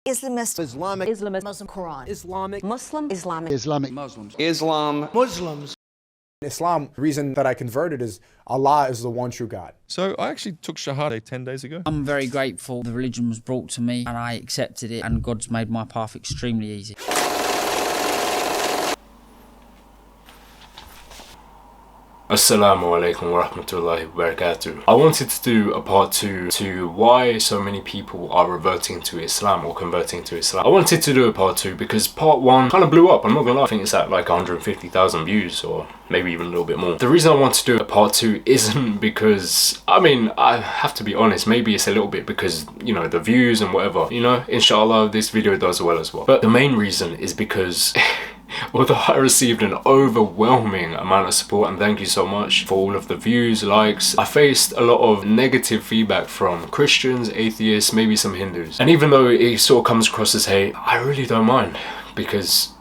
Islamist, Islamic, Islamist, Muslim, Quran, Islamic, Muslim, Islamic, Islamic, Muslims, Islam, Muslims. Islam, the reason that I converted is Allah is the one true God. So I actually took Shahada 10 days ago. I'm very grateful the religion was brought to me and I accepted it, and God's made my path extremely easy. Assalamu alaikum wa rahmatullahi wa barakatuh. I wanted to do a part 2 to why so many people are reverting to Islam or converting to Islam. I wanted to do a part 2 because part 1 kind of blew up, I'm not gonna lie. I think it's at like 150,000 views or maybe even a little bit more. The reason I want to do a part 2 isn't because, I mean, I have to be honest, maybe it's a little bit because, you know, the views and whatever, you know, inshallah this video does well as well. But the main reason is because although I received an overwhelming amount of support, and thank you so much for all of the views, likes, I faced a lot of negative feedback from Christians, atheists, maybe some Hindus. And even though it sort of comes across as hate, I really don't mind, because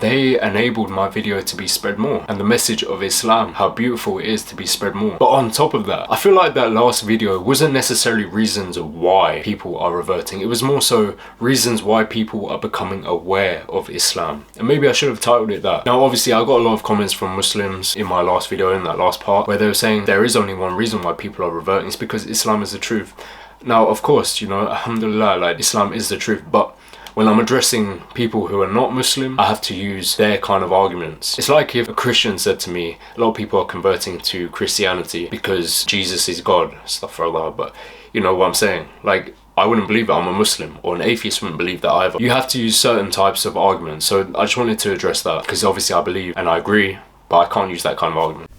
they enabled my video to be spread more, and the message of Islam, how beautiful it is, to be spread more. But on top of that, I feel like that last video wasn't necessarily reasons why people are reverting. It was more so reasons why people are becoming aware of Islam. And maybe I should have titled it that. Now obviously I got a lot of comments from Muslims in my last video, in that last part, where they were saying there is only one reason why people are reverting. It's because Islam is the truth. Now of course, you know, Alhamdulillah, like Islam is the truth, but when I'm addressing people who are not Muslim, I have to use their kind of arguments. It's like if a Christian said to me, a lot of people are converting to Christianity because Jesus is God, astaghfirullah, but you know what I'm saying? Like, I wouldn't believe that I'm a Muslim, or an atheist wouldn't believe that either. You have to use certain types of arguments, so I just wanted to address that, because obviously I believe and I agree, but I can't use that kind of argument.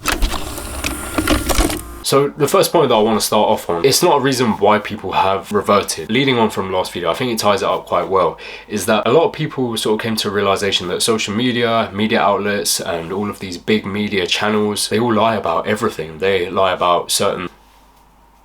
So the first point that I want to start off on, it's not a reason why people have reverted. Leading on from last video, I think it ties it up quite well, is that a lot of people sort of came to a realization that social media, media outlets, and all of these big media channels, they all lie about everything. They lie about certain,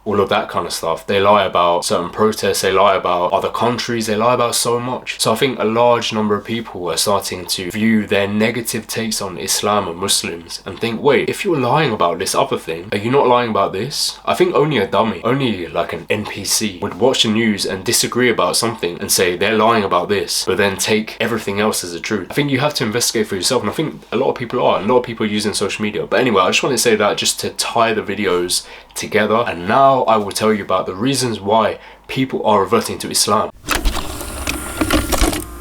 all of that kind of stuff. They lie about certain protests, they lie about other countries, they lie about so much. So I think a large number of people are starting to view their negative takes on Islam and Muslims and think, wait, if you're lying about this other thing, are you not lying about this? I think only a dummy, only like an NPC would watch the news and disagree about something and say they're lying about this, but then take everything else as a truth. I think you have to investigate for yourself, and I think a lot of people are, a lot of people are using social media. But anyway, I just want to say that just to tie the videos together, and now I will tell you about the reasons why people are reverting to Islam.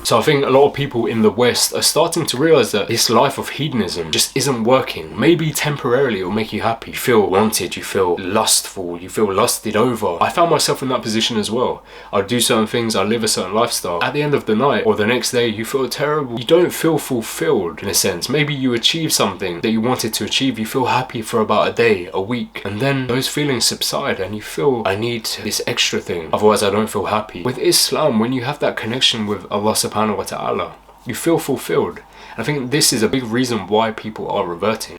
So I think a lot of people in the West are starting to realize that this life of hedonism just isn't working. Maybe temporarily it will make you happy. You feel wanted, you feel lustful, you feel lusted over. I found myself in that position as well. I do certain things, I live a certain lifestyle. At the end of the night or the next day, you feel terrible. You don't feel fulfilled in a sense. Maybe you achieve something that you wanted to achieve. You feel happy for about a day, a week, and then those feelings subside and you feel, I need this extra thing, otherwise I don't feel happy. With Islam, when you have that connection with Allah subhanahu wa ta'ala, you feel fulfilled. And I think this is a big reason why people are reverting.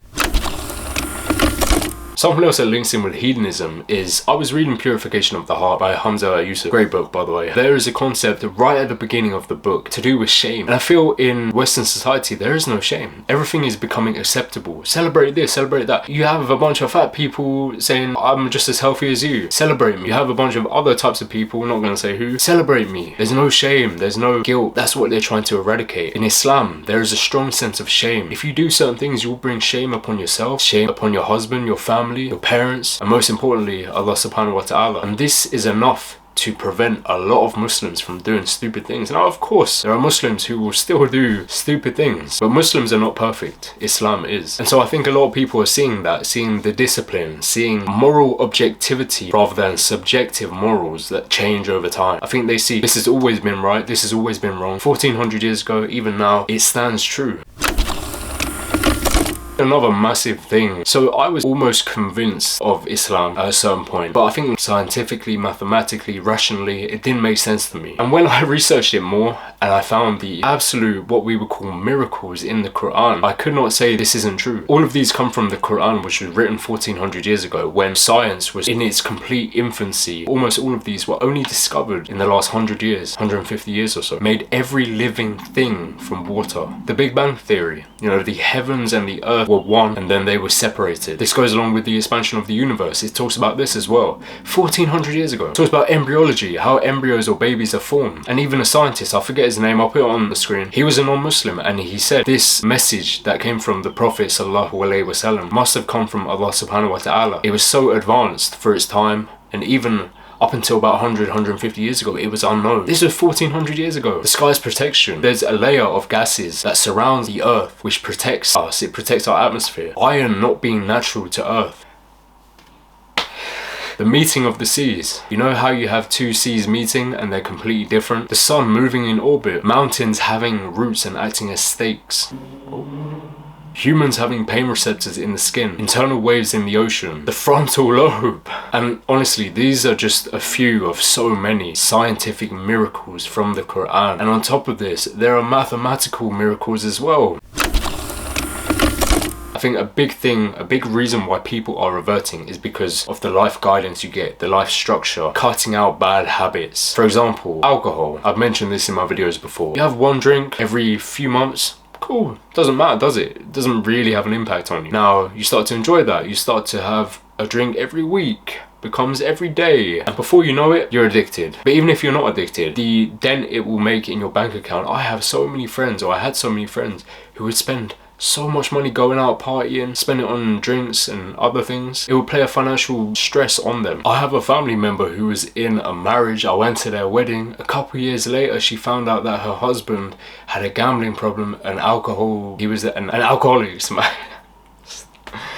Something else that links in with hedonism is, I was reading Purification of the Heart by Hamza Yusuf, great book by the way. There is a concept right at the beginning of the book to do with shame, and I feel in Western society there is no shame. Everything is becoming acceptable. Celebrate this, celebrate that. You have a bunch of fat people saying I'm just as healthy as you, celebrate me. You have a bunch of other types of people, not gonna say who, celebrate me. There's no shame, there's no guilt. That's what they're trying to eradicate. In Islam there is a strong sense of shame. If you do certain things, you will bring shame upon yourself, shame upon your husband, your family, your parents, and most importantly Allah subhanahu wa ta'ala. And this is enough to prevent a lot of Muslims from doing stupid things. Now of course there are Muslims who will still do stupid things, but Muslims are not perfect, Islam is. And so I think a lot of people are seeing that, seeing the discipline, seeing moral objectivity rather than subjective morals that change over time. I think they see this has always been right, this has always been wrong. 1400 years ago, even now, it stands true. Another massive thing. So I was almost convinced of Islam at a certain point, but I think scientifically, mathematically, rationally, it didn't make sense to me. And when I researched it more and I found the absolute, what we would call miracles in the Quran, I could not say this isn't true. All of these come from the Quran, which was written 1400 years ago when science was in its complete infancy. Almost all of these were only discovered in the last 100 years, 150 years or so. Made every living thing from water. The Big Bang Theory, you know, the heavens and the earth earth were one and then they were separated. This goes along with the expansion of the universe. It talks about this as well. 1400 years ago. It talks about embryology, how embryos or babies are formed. And even a scientist, I forget his name, I'll put it on the screen. He was a non-Muslim and he said this message that came from the Prophet sallallahu alaihi wasallam must have come from Allah subhanahu wa ta'ala. It was so advanced for its time, and even up until about 100, 150 years ago, it was unknown. This was 1400 years ago. The sky's protection. There's a layer of gases that surrounds the earth, which protects us. It protects our atmosphere. Iron not being natural to earth. The meeting of the seas. You know how you have two seas meeting and they're completely different? The sun moving in orbit. Mountains having roots and acting as stakes. Humans having pain receptors in the skin, internal waves in the ocean, the frontal lobe. And honestly, these are just a few of so many scientific miracles from the Quran. And on top of this, there are mathematical miracles as well. I think a big reason why people are reverting is because of the life guidance you get, the life structure, cutting out bad habits. For example, alcohol. I've mentioned this in my videos before. You have one drink every few months. Cool, doesn't matter, does it? It doesn't really have an impact on you. Now you start to enjoy that. You start to have a drink every week, becomes every day, and before you know it, you're addicted. But even if you're not addicted, the dent it will make in your bank account. I have so many friends, or I had so many friends who would spend so much money going out partying, spend it on drinks and other things. It would play a financial stress on them. I have a family member who was in a marriage. I went to their wedding. A couple years later, she found out that her husband had a gambling problem and alcohol. He was an alcoholic.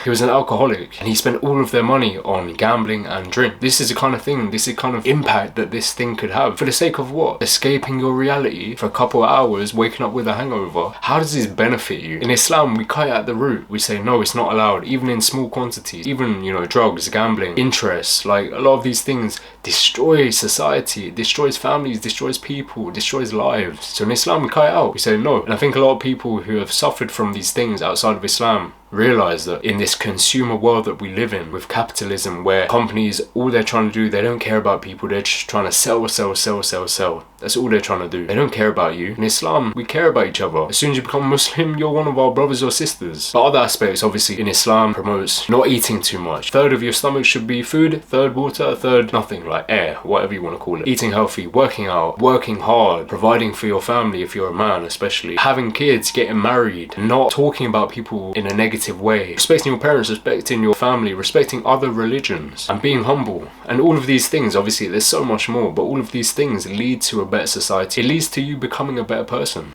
He was an alcoholic and he spent all of their money on gambling and drink. This is the kind of thing, this is the kind of impact that this thing could have. For the sake of what? Escaping your reality for a couple of hours, waking up with a hangover. How does this benefit you? In Islam, we cut it at the root. We say, no, it's not allowed, even in small quantities. Even, you know, drugs, gambling, interest, like a lot of these things destroy society, it destroys families, destroys people, destroys lives. So in Islam, we cut it out. We say no. And I think a lot of people who have suffered from these things outside of Islam realize that in this consumer world that we live in with capitalism, where companies, all they're trying to do, they don't care about people, they're just trying to sell. That's all they're trying to do. They don't care about you. In Islam, we care about each other. As soon as you become Muslim, you're one of our brothers or sisters. But other aspects, obviously, in Islam promotes not eating too much. Third of your stomach should be food, third water, third nothing, like air, whatever you want to call it. Eating healthy, working out, working hard, providing for your family if you're a man especially, having kids, getting married, not talking about people in a negative way, respecting your parents, respecting your family, respecting other religions, and being humble. And all of these things, obviously there's so much more, but all of these things lead to a better society. It leads to you becoming a better person.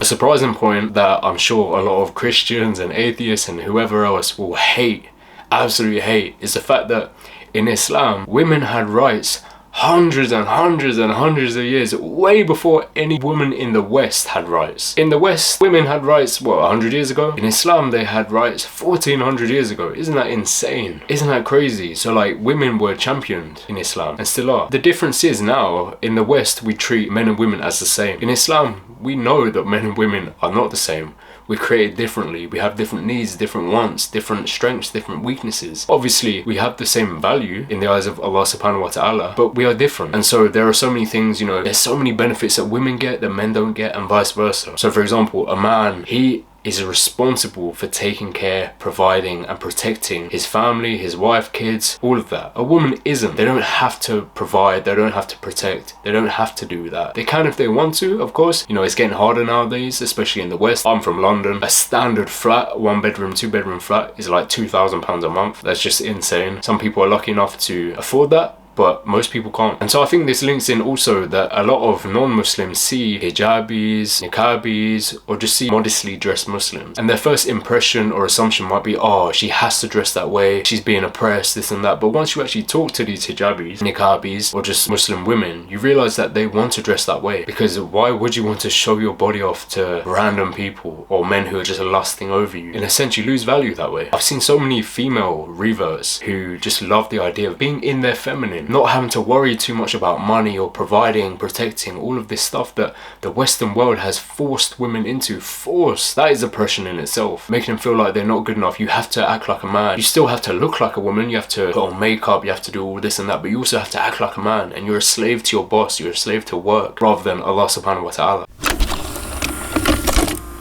A surprising point that I'm sure a lot of Christians and atheists and whoever else will hate, absolutely hate, is the fact that in Islam, women had rights hundreds and hundreds and hundreds of years, way before any woman in the West had rights. In the West, women had rights, what, 100 years ago? In Islam, they had rights 1400 years ago. Isn't that insane? Isn't that crazy? So like, women were championed in Islam and still are. The difference is now, in the West, we treat men and women as the same. In Islam, we know that men and women are not the same. We're created differently. We have different needs, different wants, different strengths, different weaknesses. Obviously, we have the same value in the eyes of Allah subhanahu wa ta'ala, but we are different. And so there are so many things, you know, there's so many benefits that women get that men don't get, and vice versa. So for example, a man, he is responsible for taking care, providing and protecting his family, his wife, kids, all of that. A woman isn't. They don't have to provide, they don't have to protect, they don't have to do that. They can if they want to, of course. You know, it's getting harder nowadays, especially in the West. I'm from London. A standard flat, 1 bedroom, 2 bedroom flat is like £2,000 a month. That's just insane. Some people are lucky enough to afford that, but most people can't. And so I think this links in also that a lot of non-Muslims see hijabis, niqabis, or just see modestly dressed Muslims, and their first impression or assumption might be, oh, she has to dress that way, she's being oppressed, this and that. But once you actually talk to these hijabis, niqabis, or just Muslim women, you realize that they want to dress that way. Because why would you want to show your body off to random people or men who are just lusting over you? In a sense, you lose value that way. I've seen so many female reverts who just love the idea of being in their feminine, not having to worry too much about money or providing, protecting, all of this stuff that the Western world has forced women into. Forced. That is oppression in itself. Making them feel like they're not good enough. You have to act like a man. You still have to look like a woman. You have to put on makeup. You have to do all this and that. But you also have to act like a man. And you're a slave to your boss. You're a slave to work rather than Allah subhanahu wa ta'ala.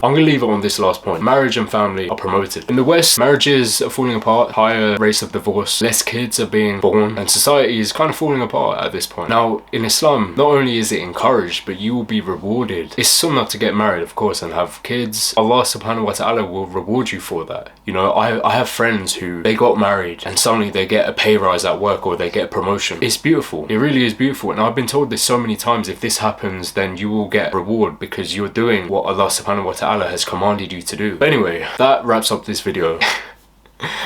I'm gonna leave it on this last point. Marriage and family are promoted. In the West, marriages are falling apart, higher rates of divorce, less kids are being born, and society is kind of falling apart at this point. Now, in Islam, not only is it encouraged, but you will be rewarded. It's sunnah to get married, of course, and have kids. Allah subhanahu wa ta'ala will reward you for that. You know, I have friends who, they got married and suddenly they get a pay rise at work or they get a promotion. It's beautiful. It really is beautiful. And I've been told this so many times, if this happens, then you will get reward because you're doing what Allah subhanahu wa ta'ala has commanded you to do. But anyway, that wraps up this video.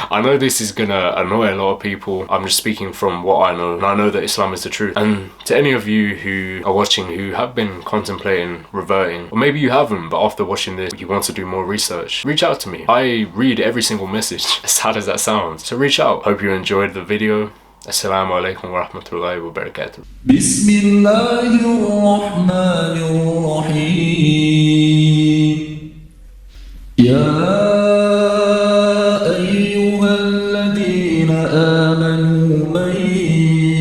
I know this is gonna annoy a lot of people. I'm just speaking from what I know, and I know that Islam is the truth. And to any of you who are watching who have been contemplating reverting, or maybe you haven't, but after watching this you want to do more research, reach out to me. I read every single message, as sad as that sounds. So reach out. Hope you enjoyed the video. Assalamu alaikum wa rahmatullahi wa barakatuh. Bismillahirrahmanirrahim. الذين آمنوا من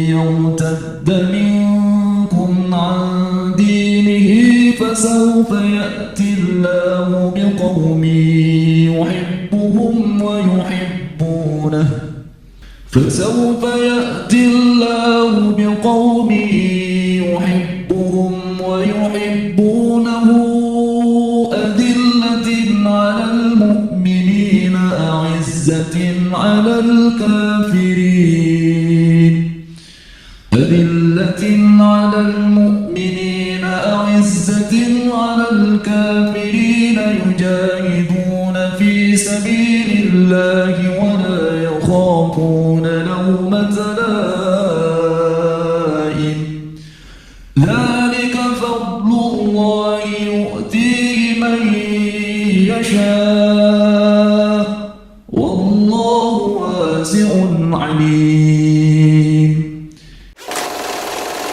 يرتد منكم عن دينه فسوف يأتي الله بقوم يحبهم ويحبونه أذلة على المؤمنين أعزة على الكافرين يجاهدون في سبيل الله ولا يخافون لومة لائم ذلك فضل الله يؤتيه من يشاء